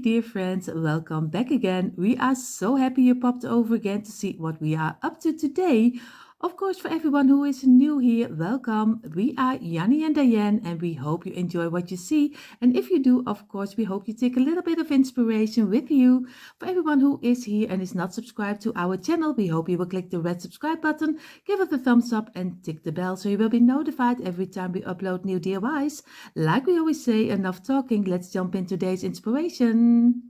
dear friends, welcome back again. We are so happy you popped over again to see what we are up to today. Of course, for everyone who is new here, welcome. We are Janny and Dyanne, and we hope you enjoy what you see. And if you do, of course, we hope you take a little bit of inspiration with you. For everyone who is here and is not subscribed to our channel, we hope you will click the red subscribe button, give it a thumbs up, and tick the bell so you will be notified every time we upload new DIYs. Like we always say, enough talking, let's jump in today's inspiration.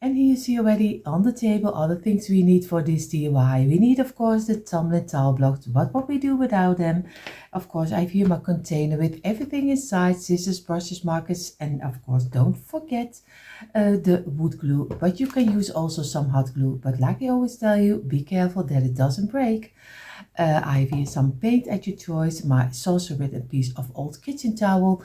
And here you see already on the table all the things we need for this DIY. We need, of course, the tumbling tile blocks, but what we do without them. Of course, I have here my container with everything inside, scissors, brushes, markers, and of course, don't forget the wood glue. But you can use also some hot glue, but like I always tell you, be careful that it doesn't break. I have here some paint at your choice, my saucer with a piece of old kitchen towel,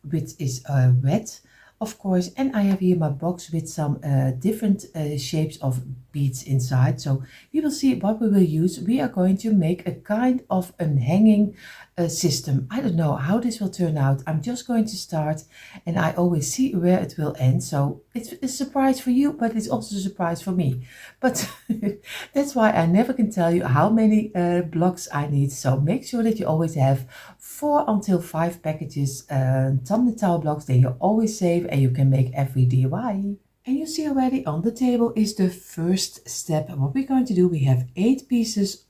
which is wet, of course, and I have here my box with some different shapes of beads inside. So we will see what we will use. We are going to make a kind of a hanging system. I don't know how this will turn out. I'm just going to start, and I always see where it will end. So it's a surprise for you, but it's also a surprise for me. But that's why I never can tell you how many blocks I need. So make sure that you always have 4 until 5 packages tumbling tile blocks. Then you're always safe and you can make every DIY. And you see already on the table is the first step. What we're going to do, we have 6 pieces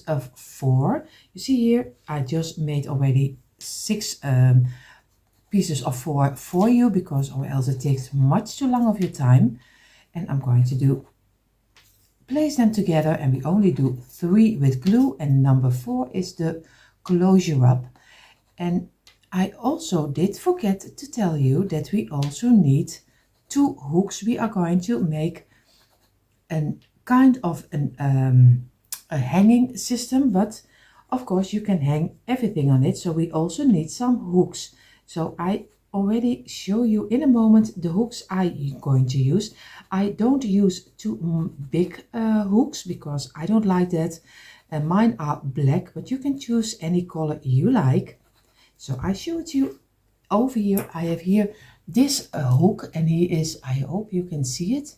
of 4. You see here, I just made already 6 pieces of 4 for you, because or else it takes much too long of your time. And I'm going to place them together, and we only do 3 with glue, and number 4 is the closure up. And I also did forget to tell you that we also need 2 hooks. We are going to make a kind of a hanging system, but of course you can hang everything on it, so we also need some hooks. So I already show you in a moment the hooks I'm going to use. I don't use too big hooks because I don't like that. Mine are black, but you can choose any color you like. So I show it to you over here. I have here this hook, and he is, I hope you can see it.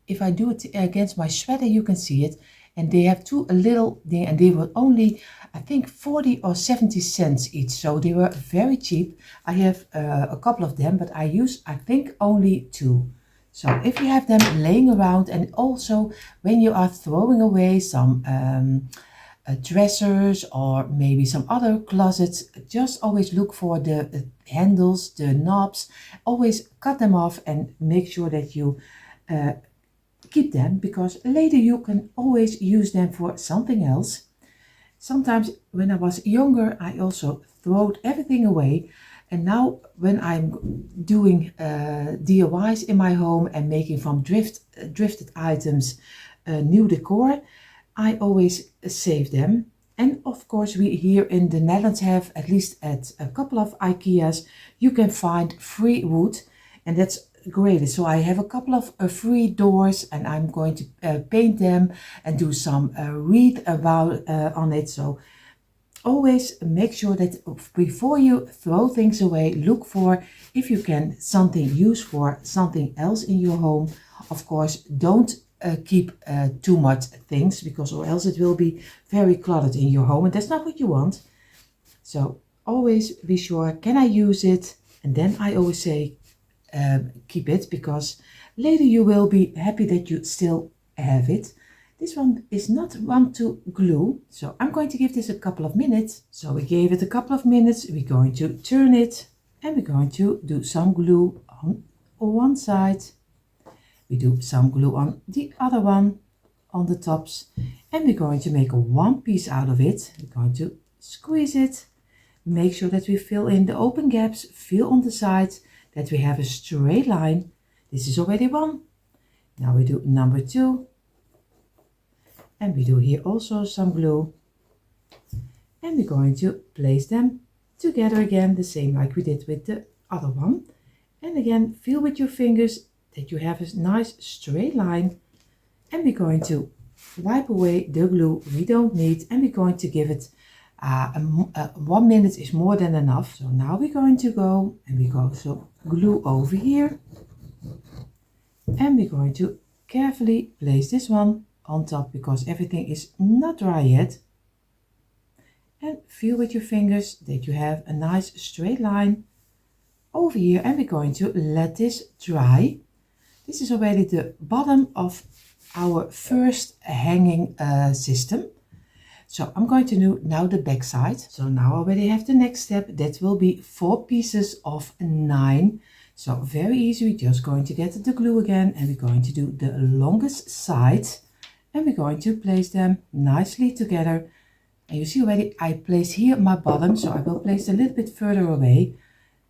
If I do it against my sweater, you can see it. And they have a little thing, and they were only, I think, 40 or 70 cents each. So they were very cheap. I have a couple of them, but I use, I think, only 2. So if you have them laying around, and also when you are throwing away some dressers or maybe some other closets, just always look for the handles, the knobs. Always cut them off and make sure that you keep them, because later you can always use them for something else. Sometimes when I was younger, I also threw everything away. And now when I'm doing DIYs in my home and making from drifted items new decor, I always save them. And of course, we here in the Netherlands have, at least at a couple of IKEA's, you can find free wood, and that's great. So I have a couple of free doors, and I'm going to paint them and do some read about on it. So always make sure that before you throw things away, look for if you can something use for something else in your home. Of course, don't keep too much things, because or else it will be very cluttered in your home, and that's not what you want. So always be sure, can I use it? And then I always say keep it, because later you will be happy that you still have it. This one is not one to glue, so I'm going to give this a couple of minutes. So we gave it a couple of minutes. We're going to turn it, and we're going to do some glue on one side. We do some glue on the other one, on the tops, and we're going to make one piece out of it. We're going to squeeze it, make sure that we fill in the open gaps, fill on the sides, that we have a straight line. This is already 1. Now we do number 2. And we do here also some glue. And we're going to place them together again, the same like we did with the other one. And again, feel with your fingers that you have a nice straight line. And we're going to wipe away the glue we don't need. And we're going to give it 1 minute is more than enough. So now we're going to go and we go some glue over here. And we're going to carefully place this one on top because everything is not dry yet. And feel with your fingers that you have a nice straight line over here, and we're going to let this dry. This is already the bottom of our first hanging system. So I'm going to do now the back side. So now I already have the next step. That will be 4 pieces of 9. So very easy. We're just going to get the glue again, and we're going to do the longest side, and we're going to place them nicely together. And you see already I place here my bottom, so I will place a little bit further away.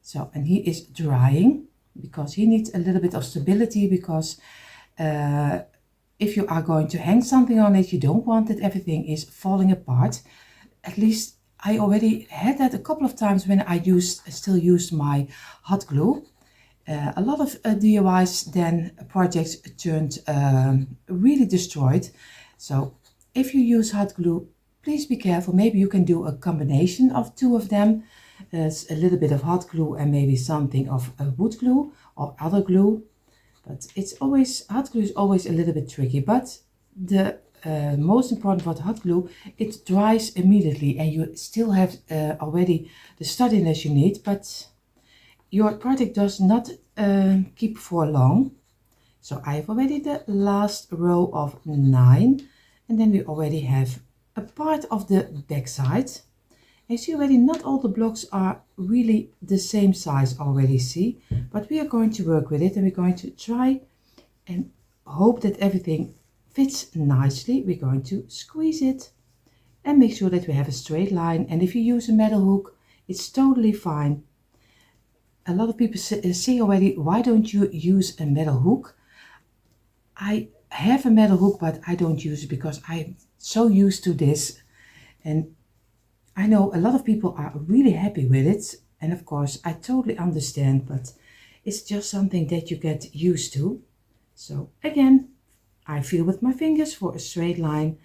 So, and he is drying because he needs a little bit of stability, because if you are going to hang something on it, you don't want that everything is falling apart. At least I already had that a couple of times when I still used my hot glue. A lot of DIYs then projects turned really destroyed. So if you use hot glue, please be careful. Maybe you can do a combination of 2 of them. A little bit of hot glue and maybe something of wood glue or other glue. But it's always, hot glue is always a little bit tricky. But the most important about hot glue, it dries immediately and you still have already the sturdiness you need. But your project does not keep for long. So I have already the last row of 9. And then we already have a part of the back side. You see already not all the blocks are really the same size already, see, but we are going to work with it, and we're going to try and hope that everything fits nicely. We're going to squeeze it and make sure that we have a straight line. And if you use a metal hook, it's totally fine. A lot of people say already, why don't you use a metal hook? I have a metal hook, but I don't use it because I'm so used to this. And I know a lot of people are really happy with it, and of course I totally understand, but it's just something that you get used to. So again, I feel with my fingers for a straight line,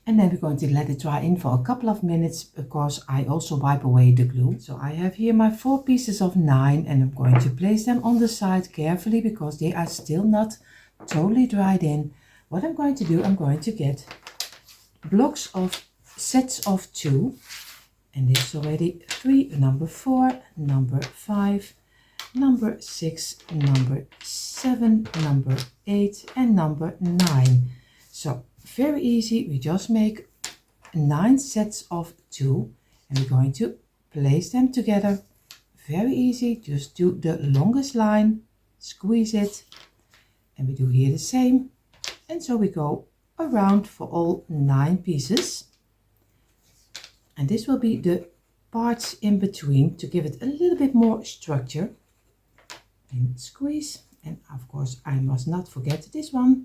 and then we're going to let it dry in for a couple of minutes because I also wipe away the glue. So I have here my 4 pieces of 9, and I'm going to place them on the side carefully because they are still not totally dried in. What I'm going to do, I'm going to get blocks of sets of 2. And this is already 3, number 4, number 5, number 6, number 7, number 8, and number 9. So very easy. We just make 9 sets of 2, and we're going to place them together. Very easy. Just do the longest line, squeeze it, and we do here the same. And so we go around for all 9 pieces. And this will be the parts in between to give it a little bit more structure. And squeeze. And of course I must not forget this one.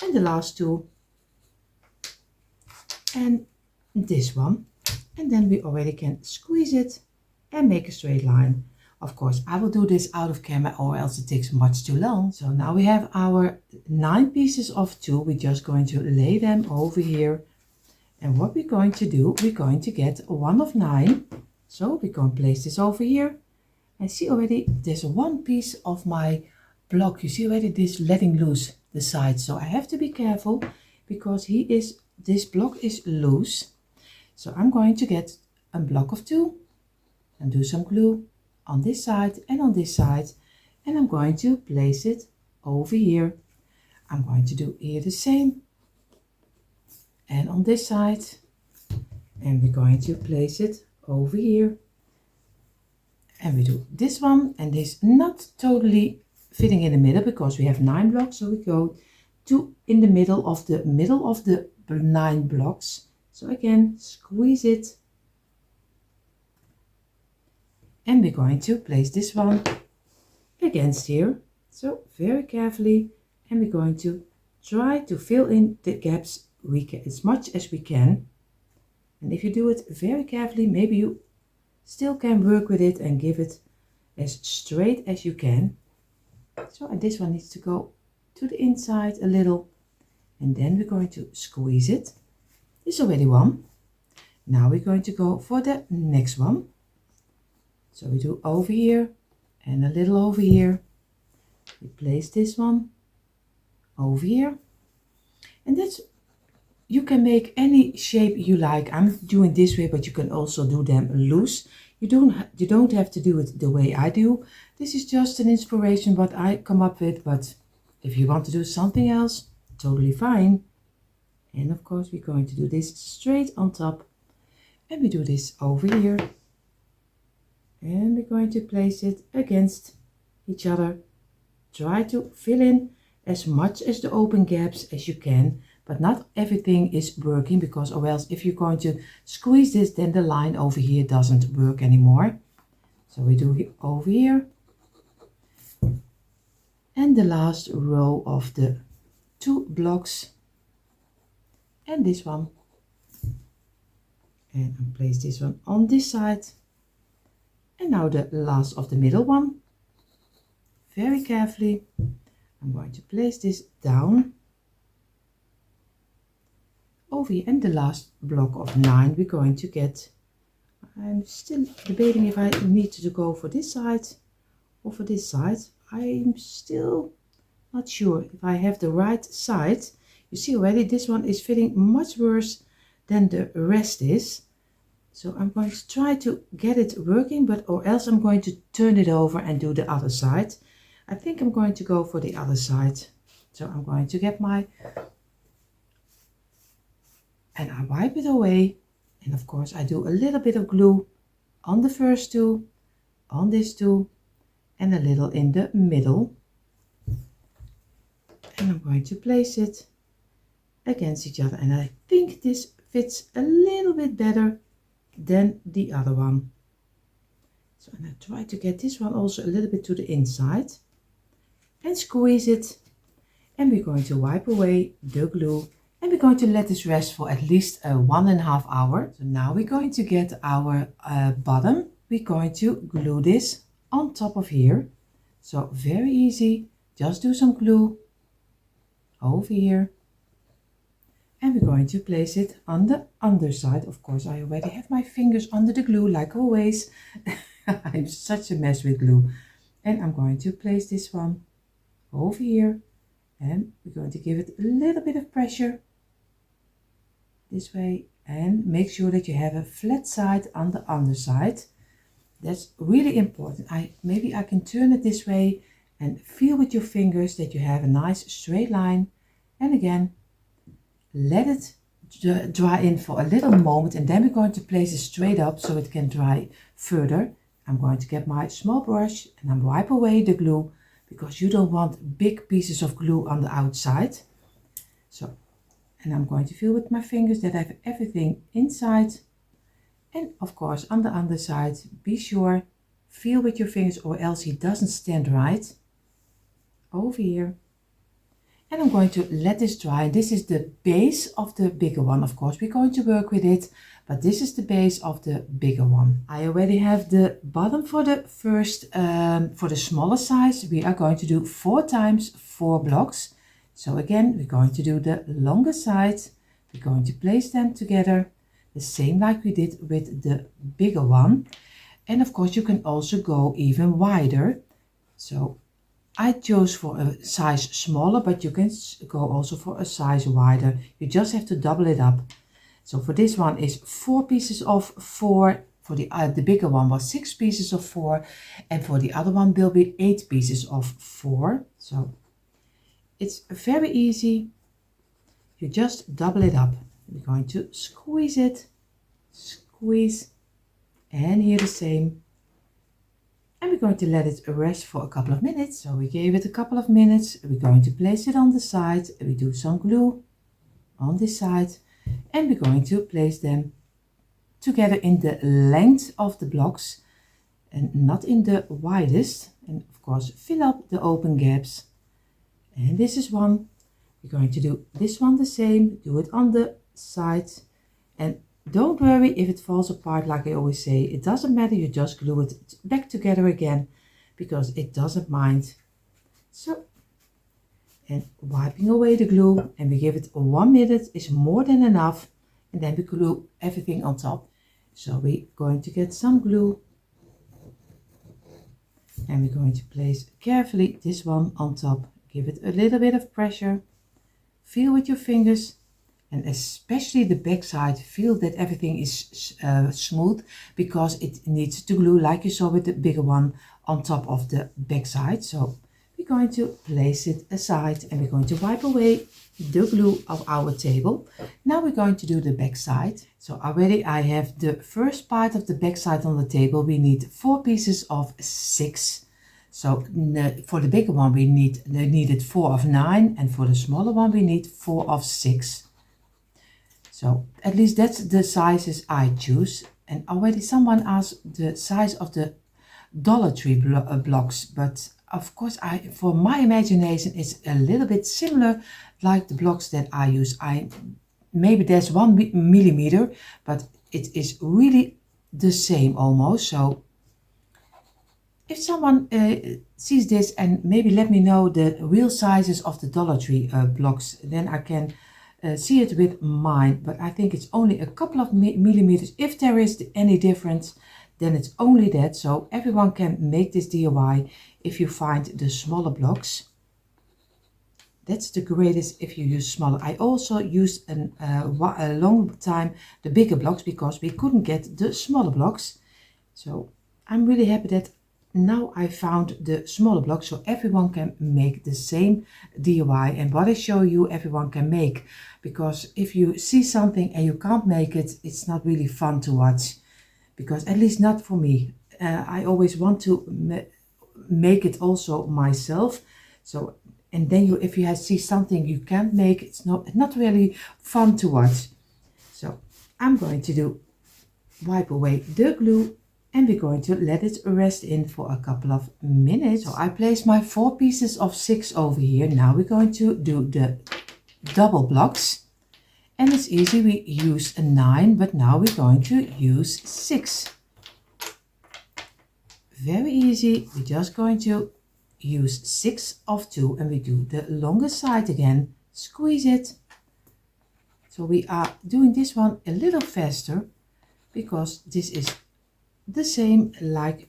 And the last 2. And this one. And then we already can squeeze it and make a straight line. Of course I will do this out of camera or else it takes much too long. So now we have our 9 pieces of 2. We're just going to lay them over here. And what we're going to do, we're going to get 1 of 9. So we're going to place this over here. And see already there's 1 piece of my block. You see already this letting loose the side. So I have to be careful because this block is loose. So I'm going to get a block of 2 and do some glue on this side and on this side. And I'm going to place it over here. I'm going to do here the same. And on this side, and we're going to place it over here, and we do this one, and this not totally fitting in the middle because we have 9 blocks, so we go to in the middle of the 9 blocks. So again, squeeze it, and we're going to place this one against here, so very carefully, and we're going to try to fill in the gaps as much as we can. And if you do it very carefully, maybe you still can work with it and give it as straight as you can. So, and this one needs to go to the inside a little, and then we're going to squeeze it. This is already one, Now we're going to go for the next one. So we do over here and a little over here. We place this one over here, and that's, you can make any shape you like. I'm doing this way, but you can also do them loose. You don't have to do it the way I do. This is just an inspiration what I come up with, but if you want to do something else, totally fine. And of course we're going to do this straight on top, and we do this over here, and we're going to place it against each other. Try to fill in as much as the open gaps as you can, but not everything is working, because or else if you're going to squeeze this, then the line over here doesn't work anymore. So we do it over here, and the last row of the 2 blocks, and this one, and I place this one on this side, and now the last of the middle one. Very carefully I'm going to place this down over here, and the last block of 9 we're going to get. I'm still debating if I need to go for this side or for this side. I'm still not sure if I have the right side. You see already this one is fitting much worse than the rest is. So I'm going to try to get it working, but or else I'm going to turn it over and do the other side. I think I'm going to go for the other side. So I'm going to get my, and I wipe it away. And of course I do a little bit of glue on the first 2, on this 2, and a little in the middle. And I'm going to place it against each other. And I think this fits a little bit better than the other one. So I'm going to try to get this one also a little bit to the inside and squeeze it. And we're going to wipe away the glue, and we're going to let this rest for at least 1.5 hours. So now we're going to get our bottom. We're going to glue this on top of here. So very easy, just do some glue over here, and we're going to place it on the underside. Of course I already have my fingers under the glue like always. I'm such a mess with glue. And I'm going to place this one over here, and we're going to give it a little bit of pressure this way, and make sure that you have a flat side on the underside. That's really important. Maybe I can turn it this way and feel with your fingers that you have a nice straight line. And again, let it dry in for a little moment, and then we're going to place it straight up so it can dry further. I'm going to get my small brush and I'm wipe away the glue, because you don't want big pieces of glue on the outside. So, and I'm going to feel with my fingers that I have everything inside. And of course on the underside, be sure, feel with your fingers or else he doesn't stand right. Over here. And I'm going to let this dry. This is the base of the bigger one. Of course we're going to work with it, but this is the base of the bigger one. I already have the bottom for the first, for the smaller size. We are going to do 4 times 4 blocks. So again, we're going to do the longer side. We're going to place them together, the same like we did with the bigger one. And of course you can also go even wider. So I chose for a size smaller, but you can go also for a size wider. You just have to double it up. So for this one is 4 pieces of 4. For the bigger one was 6 pieces of 4, and for the other one will be 8 pieces of 4. So it's very easy. You just double it up. We're going to squeeze it, squeeze, and here the same. And we're going to let it rest for a couple of minutes. So we gave it a couple of minutes. We're going to place it on the side. We do some glue on this side, and we're going to place them together in the length of the blocks and not in the widest. And of course fill up the open gaps. And this is one. We're going to do this one the same. Do it on the side, and don't worry if it falls apart. Like I always say, it doesn't matter. You just glue it back together again, because it doesn't mind. So, and wiping away the glue, and we give it 1 minute is more than enough. and then we glue everything on top. So we're going to get some glue, and we're going to place carefully this one on top. Give it a little bit of pressure, feel with your fingers, and especially the back side, feel that everything is smooth, because it needs to glue like you saw with the bigger one on top of the back side. So we're going to place it aside, and we're going to wipe away the glue of our table. Now we're going to do the back side. So already I have the first part of the back side on the table. We need 4 pieces of 6. So for the bigger one we needed 4 of 9, and for the smaller one we need 4 of 6. So at least that's the sizes I choose. And already someone asked the size of the Dollar Tree blocks, but of course for my imagination it's a little bit similar like the blocks that I use. Maybe there's 1 millimeter, but it is really the same almost. So if someone sees this, and maybe let me know the real sizes of the Dollar Tree blocks, then I can see it with mine. But I think it's only a couple of millimeters. If there is any difference, then it's only that. So everyone can make this DIY if you find the smaller blocks. That's the greatest if you use smaller. I also used a long time the bigger blocks because we couldn't get the smaller blocks. So I'm really happy that now I found the smaller blocks, so everyone can make the same DIY. And what I show you, everyone can make, because if you see something and you can't make it, it's not really fun to watch, because at least not for me. I always want to make it also myself. So, and then if you see something you can't make, it's not really fun to watch. So I'm going to wipe away the glue, and we're going to let it rest in for a couple of minutes. So I place my 4 pieces of 6 over here. Now we're going to do the double blocks, and it's easy. We use a 9, but now we're going to use 6. Very easy. We're just going to use 6 of 2, and we do the longer side again. Squeeze it. So we are doing this one a little faster, because this is the same like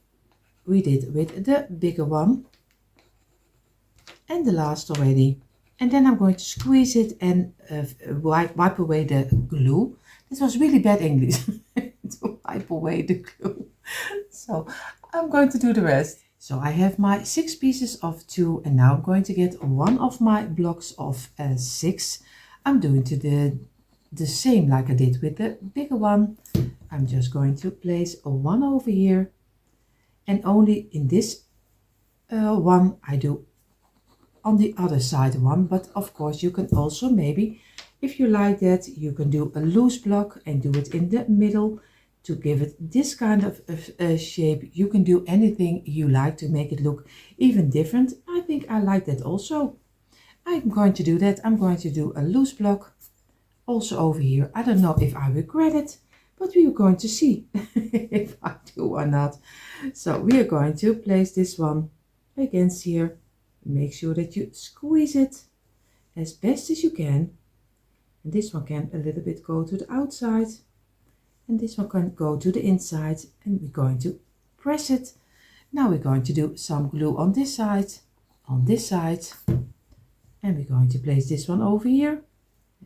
we did with the bigger one and the last already. And then I'm going to squeeze it and wipe away the glue. This was really bad English to wipe away the glue. So I'm going to do the rest. So I have my 6 pieces of 2, and now I'm going to get one of my blocks of 6. I'm doing the same like I did with the bigger one. I'm just going to place one over here, and only in this one I do on the other side one. But of course you can also, maybe if you like that, you can do a loose block and do it in the middle to give it this kind of shape. You can do anything you like to make it look even different. I think I like that also. I'm going to do that. I'm going to do a loose block also over here. I don't know if I regret it, but we are going to see if I do or not. So we are going to place this one against here. Make sure that you squeeze it as best as you can. And this one can a little bit go to the outside, and this one can go to the inside, and we're going to press it. Now we're going to do some glue on this side, and we're going to place this one over here,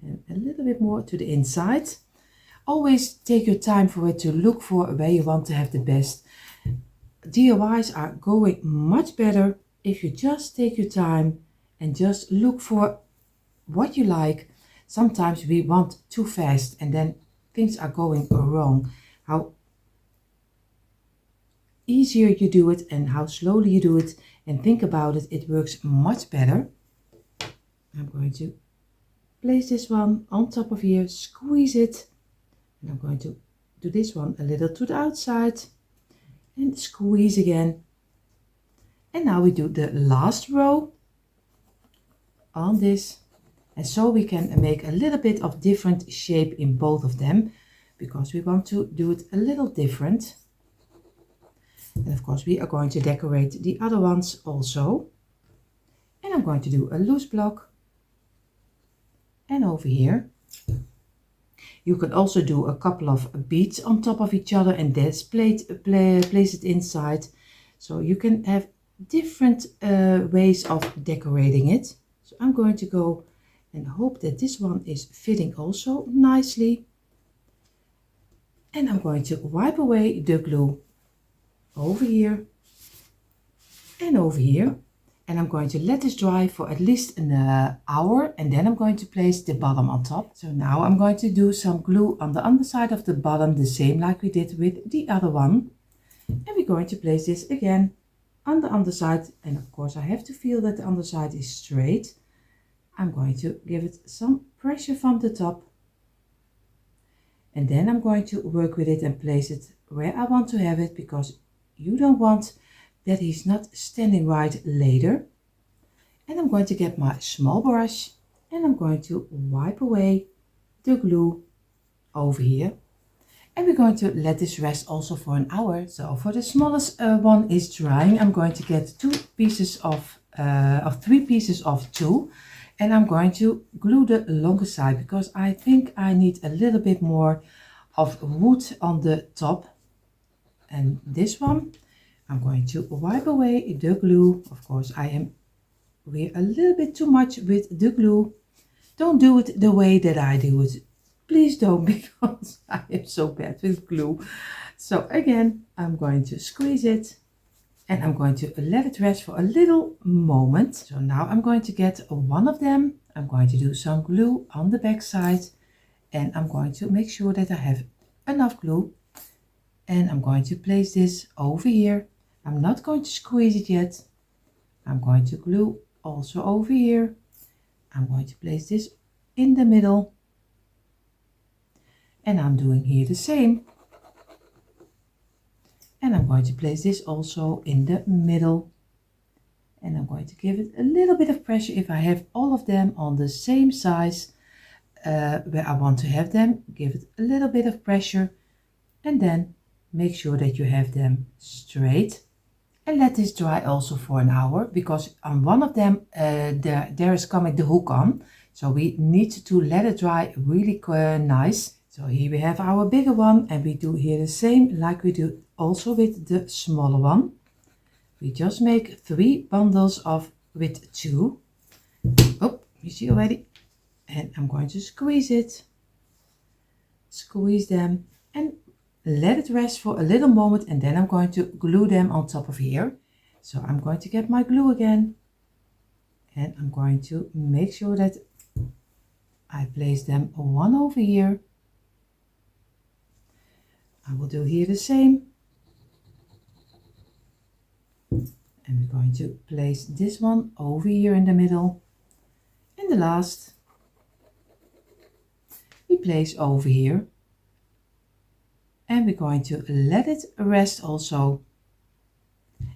and a little bit more to the inside. Always take your time for it to look for where you want to have the best. DIYs are going much better if you just take your time and just look for what you like. Sometimes we want too fast, and then things are going wrong. How easier you do it and how slowly you do it and think about it, it works much better. I'm going to place this one on top of here, squeeze it, and I'm going to do this one a little to the outside and squeeze again. And now we do the last row on this, and so we can make a little bit of different shape in both of them, because we want to do it a little different. And of course we are going to decorate the other ones also. And I'm going to do a loose block, and over here You can also do a couple of beads on top of each other and then place it inside. So you can have different ways of decorating it. So I'm going to go and hope that this one is fitting also nicely. And I'm going to wipe away the glue over here and over here. And I'm going to let this dry for at least an hour, and then I'm going to place the bottom on top. So now I'm going to do some glue on the underside of the bottom, the same like we did with the other one. And we're going to place this again on the underside. And of course I have to feel that the underside is straight. I'm going to give it some pressure from the top. And then I'm going to work with it and place it where I want to have it, because you don't want that he's not standing right later. And I'm going to get my small brush and I'm going to wipe away the glue over here. And we're going to let this rest also for an hour. So for the smallest one is drying, I'm going to get 3 pieces of 2. And I'm going to glue the longer side, because I think I need a little bit more of wood on the top. And this one, I'm going to wipe away the glue. Of course, we're a little bit too much with the glue. Don't do it the way that I do it. Please don't, because I am so bad with glue. So again, I'm going to squeeze it and I'm going to let it rest for a little moment. So now I'm going to get one of them. I'm going to do some glue on the back side, and I'm going to make sure that I have enough glue. And I'm going to place this over here. I'm not going to squeeze it yet. I'm going to glue also over here. I'm going to place this in the middle. And I'm doing here the same. And I'm going to place this also in the middle. And I'm going to give it a little bit of pressure if I have all of them on the same size where I want to have them. Give it a little bit of pressure and then make sure that you have them straight. And let this dry also for an hour, because on one of them there is coming the hook on. So we need to let it dry really nice. So here we have our bigger one, and we do here the same like we do also with the smaller one. We just make 3 bundles with 2. Oh, you see already. And I'm going to squeeze it. Squeeze them and let it rest for a little moment, and then I'm going to glue them on top of here. So I'm going to get my glue again, and I'm going to make sure that I place them one over here. I will do here the same. And we're going to place this one over here in the middle. And the last we place over here. And we're going to let it rest also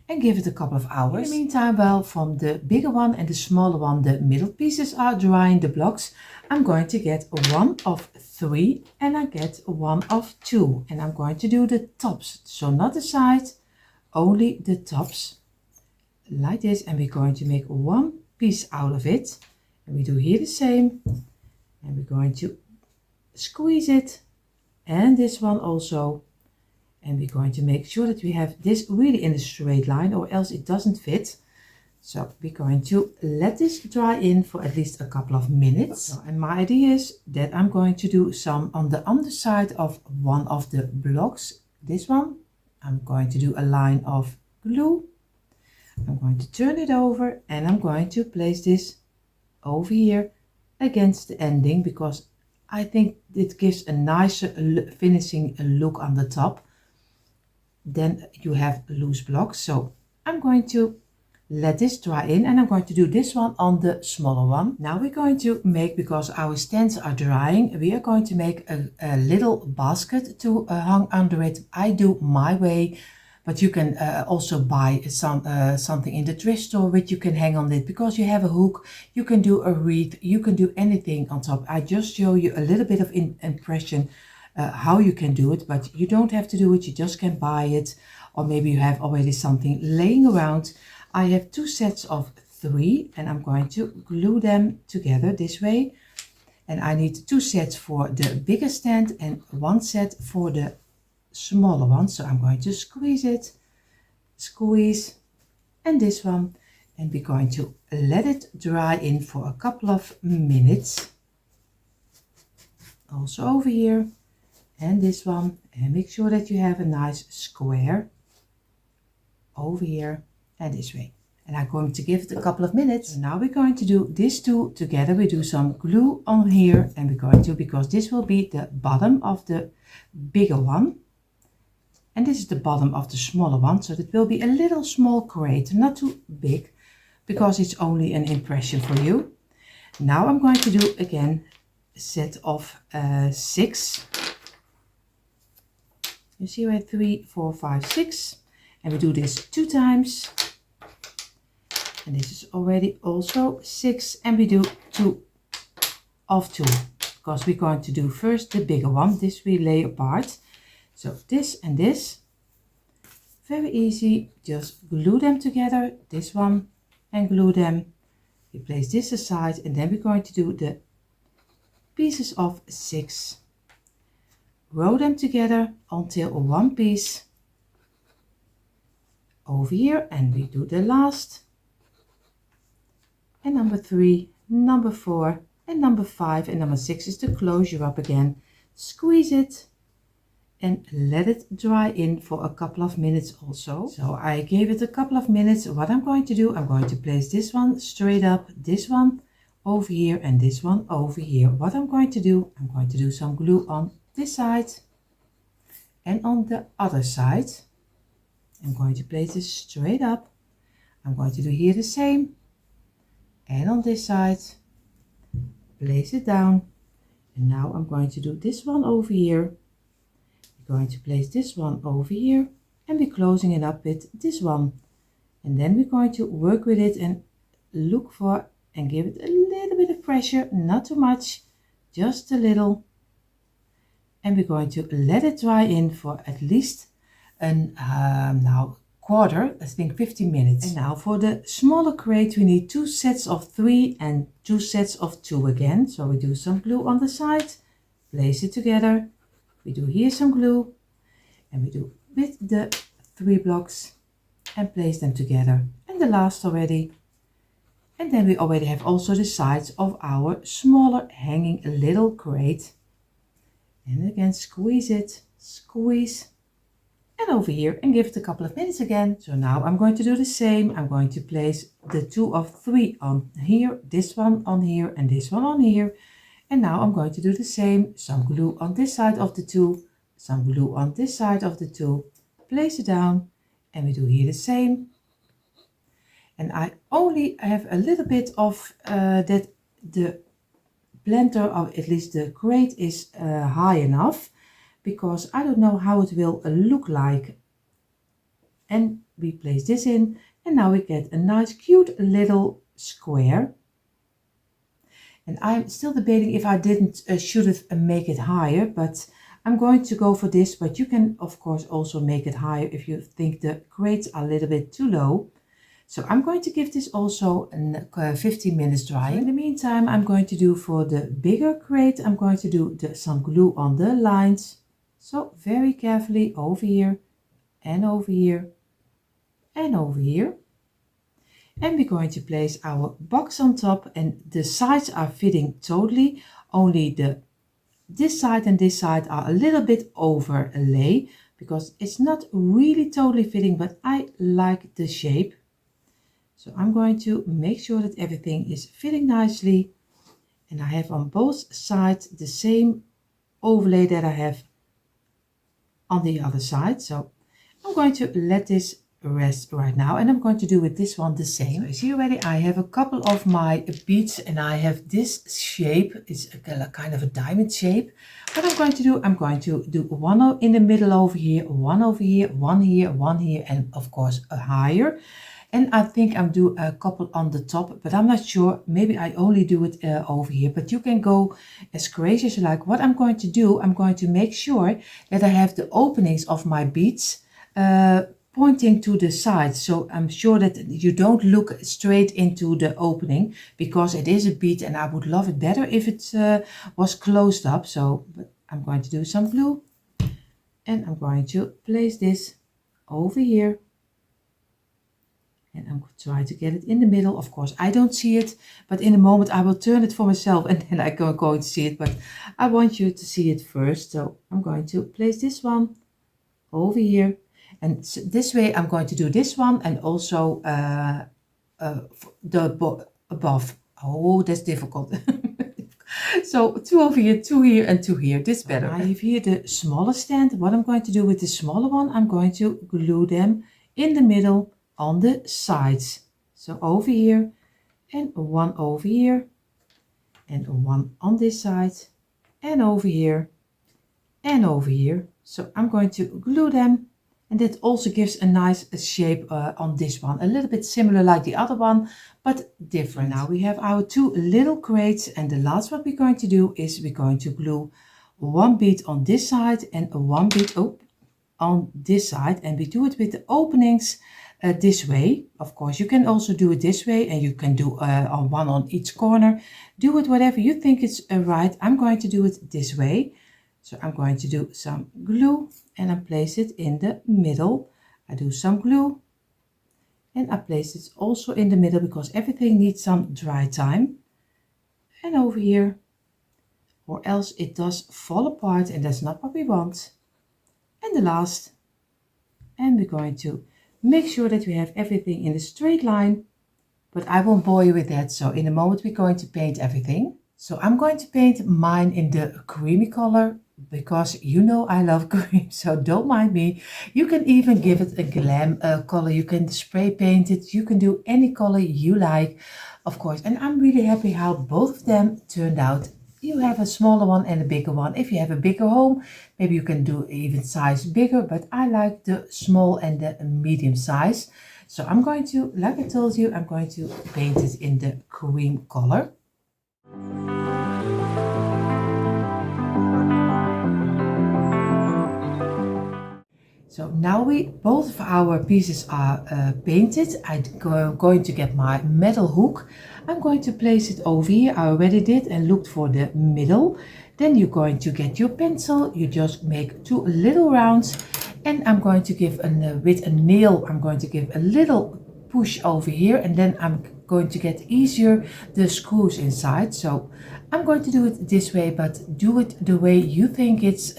and give it a couple of hours. In the meantime, while from the bigger one and the smaller one, the middle pieces are drying, the blocks, I'm going to get 1 of 3 and I get 1 of 2. And I'm going to do the tops. So not the sides, only the tops. Like this. And we're going to make 1 piece out of it. And we do here the same. And we're going to squeeze it. And this one also. And we're going to make sure that we have this really in a straight line, or else it doesn't fit. So we're going to let this dry in for at least a couple of minutes. So, and my idea is that I'm going to do some on the underside of one of the blocks. This one, I'm going to do a line of glue. I'm going to turn it over and I'm going to place this over here against the ending, because I think it gives a nicer finishing look on the top. Then you have loose blocks. So I'm going to let this dry in, and I'm going to do this one on the smaller one. Now we're going to make, because our stands are drying, we are going to make a little basket to hang under it. I do my way, but you can also buy something in the thrift store which you can hang on it, because you have a hook, you can do a wreath, you can do anything on top. I just show you a little bit of impression how you can do it, but you don't have to do it. You just can buy it, or maybe you have already something laying around. I have 2 sets of 3 and I'm going to glue them together this way. And I need 2 sets for the bigger stand and 1 set for the smaller one. So I'm going to squeeze it, squeeze, and this one. And we're going to let it dry in for a couple of minutes. Also over here, and this one. And make sure that you have a nice square over here and this way. And I'm going to give it a couple of minutes. So now we're going to do these two together. We do some glue on here, and we're going to, because this will be the bottom of the bigger one. And this is the bottom of the smaller one. So it will be a little small crate, not too big, because it's only an impression for you. Now I'm going to do again a set of 6. You see where 3, 4, 5, 6. And we do this 2 times. And this is already also 6. And we do 2 of 2. Because we're going to do first the bigger one. This we lay apart. So this and this. Very easy. Just glue them together. This one. And glue them. We place this aside. And then we're going to do the pieces of 6. Row them together until one piece over here, and we do the last, and number 3, number 4, and number 5, and number 6 is the closure up again. Squeeze it and let it dry in for a couple of minutes also. So I gave it a couple of minutes. What I'm going to do, I'm going to place this one straight up, this one over here, and this one over here. What I'm going to do, I'm going to do some glue on this side and on the other side. I'm going to place this straight up. I'm going to do here the same, and on this side place it down. And now I'm going to do this one over here. We're going to place this one over here, and we're closing it up with this one. And then we're going to work with it and look for and give it a little bit of pressure, not too much, just a little. And we're going to let it dry in for at least an now quarter, I think 15 minutes. And now for the smaller crate, we need 2 sets of 3 and 2 sets of 2 again. So we do some glue on the side, place it together. We do here some glue, and we do with the 3 blocks and place them together. And the last already. And then we already have also the sides of our smaller hanging little crate. And again, squeeze it, squeeze, and over here, and give it a couple of minutes again. So now I'm going to do the same. I'm going to place the 2 of 3 on here, this one on here, and this one on here. And now I'm going to do the same. Some glue on this side of the 2, some glue on this side of the 2. Place it down, and we do here the same. And I only have a little bit of that the blender, or at least the crate, is high enough, because I don't know how it will look like. And we place this in, and now we get a nice cute little square. And I'm still debating if I didn't should have make it higher, but I'm going to go for this. But you can of course also make it higher if you think the crates are a little bit too low. So I'm going to give this also 15 minutes drying. So in the meantime, I'm going to do for the bigger crate, I'm going to do some glue on the lines. So very carefully over here and over here and over here. And we're going to place our box on top, and the sides are fitting totally. Only this side and this side are a little bit overlay, because it's not really totally fitting, but I like the shape. So I'm going to make sure that everything is fitting nicely. And I have on both sides the same overlay that I have on the other side. So I'm going to let this rest right now, and I'm going to do with this one the same. So you see already I have a couple of my beads, and I have this shape. It's a kind of a diamond shape. What I'm going to do, I'm going to do one in the middle over here, one over here, one here, one here, and of course a higher. And I think I'm do a couple on the top, but I'm not sure. Maybe I only do it over here, but you can go as crazy as you like. What I'm going to do, I'm going to make sure that I have the openings of my beads pointing to the side, so I'm sure that you don't look straight into the opening, because it is a bead and I would love it better if it was closed up. So but I'm going to do some glue, and I'm going to place this over here, and I'm trying to get it in the middle. Of course I don't see it, but in a moment I will turn it for myself and then I'm going to see it, but I want you to see it first. So I'm going to place this one over here, and this way I'm going to do this one, and also the above. Oh, that's difficult. So 2 over here, 2 here, and 2 here. This better. I have here the smaller stand. What I'm going to do with the smaller one, I'm going to glue them in the middle on the sides. So over here, and one over here, and one on this side, and over here, and over here. So I'm going to glue them, and it also gives a nice shape on this one, a little bit similar like the other one, but different. Now we have our 2 little crates, and the last what we're going to do is we're going to glue one bead on this side and one bead on this side, and we do it with the openings this way. Of course you can also do it this way, and you can do one on each corner. Do it whatever you think is right. I'm going to do it this way. So I'm going to do some glue, and I place it in the middle. I do some glue, and I place it also in the middle, because everything needs some dry time. And over here, or else it does fall apart, and that's not what we want. And the last, and we're going to make sure that we have everything in a straight line, but I won't bore you with that. So in a moment we're going to paint everything. So I'm going to paint mine in the creamy color, because you know I love cream, so don't mind me. You can even give it a glam color. You can spray paint it. You can do any color you like, of course. And I'm really happy how both of them turned out. You have a smaller one and a bigger one. If you have a bigger home, maybe you can do even size bigger, but I like the small and the medium size. So I'm going to, like I told you, I'm going to paint it in the cream color. So now both of our pieces are painted. I'm going to get my metal hook. I'm going to place it over here. I already did and looked for the middle. Then you're going to get your pencil. You just make 2 little rounds, and I'm going to give with a nail, I'm going to give a little push over here, and then I'm going to get easier the screws inside. So I'm going to do it this way, but do it the way you think it's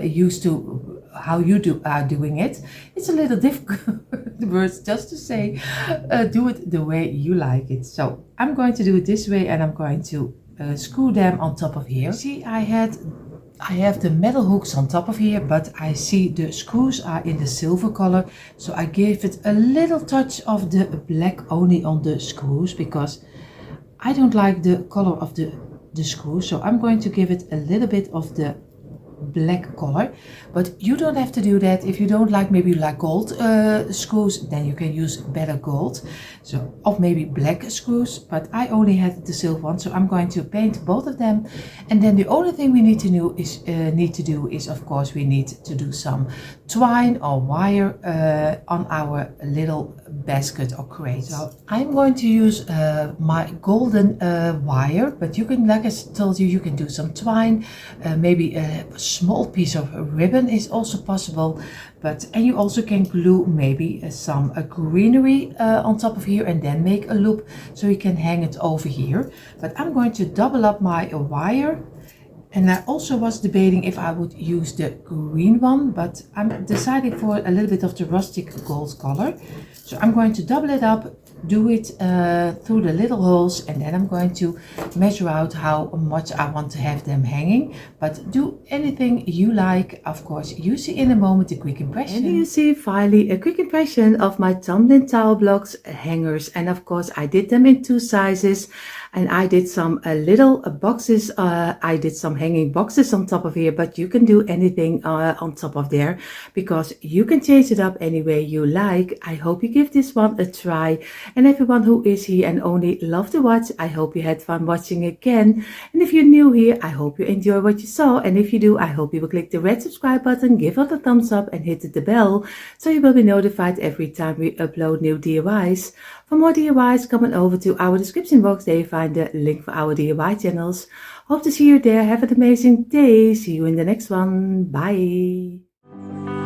used to, how you are doing it. It's a little difficult words just to say. Do it the way you like it. So I'm going to do it this way, and I'm going to screw them on top of here. See, I have the metal hooks on top of here, but I see the screws are in the silver color, so I gave it a little touch of the black only on the screws, because I don't like the color of the screws. So I'm going to give it a little bit of the black color, but you don't have to do that. If you don't like, maybe you like gold screws, then you can use better gold, so, or maybe black screws, but I only had the silver one. So I'm going to paint both of them, and then the only thing we need to do is of course we need to do some twine or wire on our little basket or crate. So I'm going to use my golden wire, but you can, like I told you, you can do some twine, maybe a small piece of ribbon is also possible, and you also can glue maybe some greenery on top of here, and then make a loop so you can hang it over here. But I'm going to double up my wire, and I also was debating if I would use the green one, but I'm deciding for a little bit of the rustic gold color. So I'm going to double it up, do it through the little holes, and then I'm going to measure out how much I want to have them hanging. But do anything you like. Of course, you see in a moment a quick impression. And you see finally a quick impression of my tumbling towel blocks hangers. And of course I did them in 2 sizes. And I did some little boxes. I did some hanging boxes on top of here, but you can do anything on top of there because you can change it up any way you like. I hope you give this one a try. And everyone who is here and only love to watch, I hope you had fun watching again. And if you're new here, I hope you enjoy what you saw. And if you do, I hope you will click the red subscribe button, give us a thumbs up and hit the bell so you will be notified every time we upload new DIYs. For more DIYs, come on over to our description box. There you find the link for our DIY channels. Hope to see you there. Have an amazing day. See you in the next one. Bye.